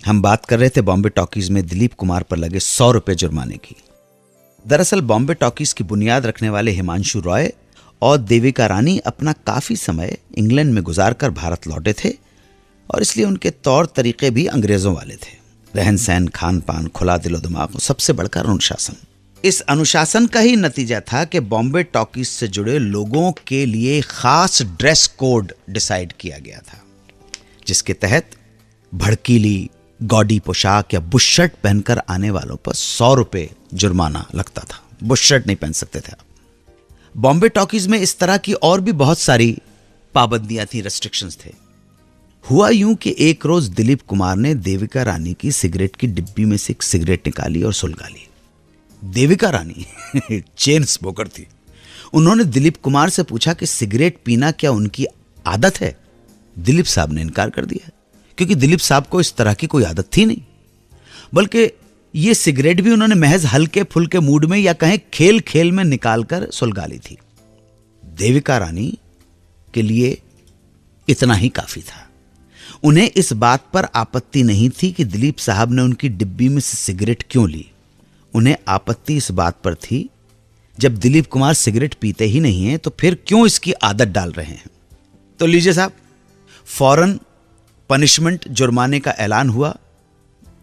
हम बात कर रहे थे बॉम्बे टॉकीज में दिलीप कुमार पर लगे 100 रुपए जुर्माने की। दरअसल बॉम्बे टॉकीज की बुनियाद रखने वाले हिमांशु रॉय और देविका रानी अपना काफी समय इंग्लैंड में गुजारकर भारत लौटे थे और इसलिए उनके तौर तरीके भी अंग्रेजों वाले थे। रहन सहन, खान पान, खुला दिलो दिमाग, सबसे बढ़कर अनुशासन। इस अनुशासन का ही नतीजा था कि बॉम्बे टॉकीज से जुड़े लोगों के लिए खास ड्रेस कोड डिसाइड किया गया था, जिसके तहत भड़कीली गॉडी पोशाक या बुश शर्ट पहनकर आने वालों पर 100 रुपए जुर्माना लगता था। बुश शर्ट नहीं पहन सकते थे आप। बॉम्बे टॉकीज में इस तरह की और भी बहुत सारी पाबंदियां थी, रेस्ट्रिक्शंस थे। हुआ यूं कि एक रोज दिलीप कुमार ने देविका रानी की सिगरेट की डिब्बी में से एक सिगरेट निकाली और सुलगा ली। देविका रानी चेन स्मोकर थी। उन्होंने दिलीप कुमार से पूछा कि सिगरेट पीना क्या उनकी आदत है। दिलीप साहब ने इनकार कर दिया, क्योंकि दिलीप साहब को इस तरह की कोई आदत थी नहीं, बल्कि ये सिगरेट भी उन्होंने महज हल्के फुल्के मूड में या कहें खेल खेल में निकालकर सुलगा ली थी। देविका रानी के लिए इतना ही काफी था। उन्हें इस बात पर आपत्ति नहीं थी कि दिलीप साहब ने उनकी डिब्बी में से सिगरेट क्यों ली। उन्हें आपत्ति इस बात पर थी, जब दिलीप कुमार सिगरेट पीते ही नहीं हैं तो फिर क्यों इसकी आदत डाल रहे हैं। तो लीजिए साहब, फौरन पनिशमेंट जुर्माने का ऐलान हुआ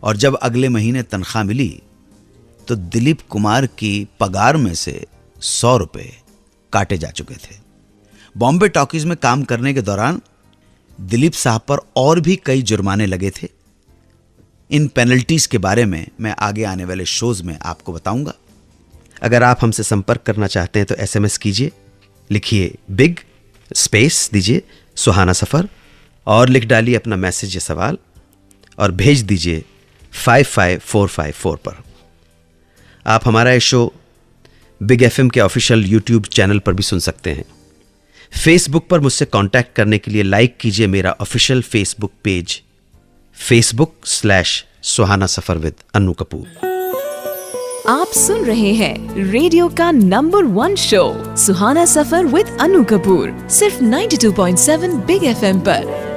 और जब अगले महीने तनख्वाह मिली तो दिलीप कुमार की पगार में से 100 रुपए काटे जा चुके थे। बॉम्बे टॉकीज में काम करने के दौरान दिलीप साहब पर और भी कई जुर्माने लगे थे। इन पेनल्टीज के बारे में मैं आगे आने वाले शोज में आपको बताऊंगा। अगर आप हमसे संपर्क करना चाहते हैं तो SMS कीजिए, लिखिए बिग स्पेस दीजिए सुहाना सफर और लिख डालिए अपना मैसेज या सवाल और भेज दीजिए 55454 पर। आप हमारा ये शो बिग FM के ऑफिशियल YouTube चैनल पर भी सुन सकते हैं। फेसबुक पर मुझसे कांटेक्ट करने के लिए लाइक कीजिए मेरा ऑफिशियल फेसबुक पेज facebook/सुहाना सफर विद अन्नू कपूर। आप सुन रहे हैं रेडियो का नंबर 1 शो सुहाना सफर विद अन्नू कपूर, सिर्फ 92.7 बिग FM पर।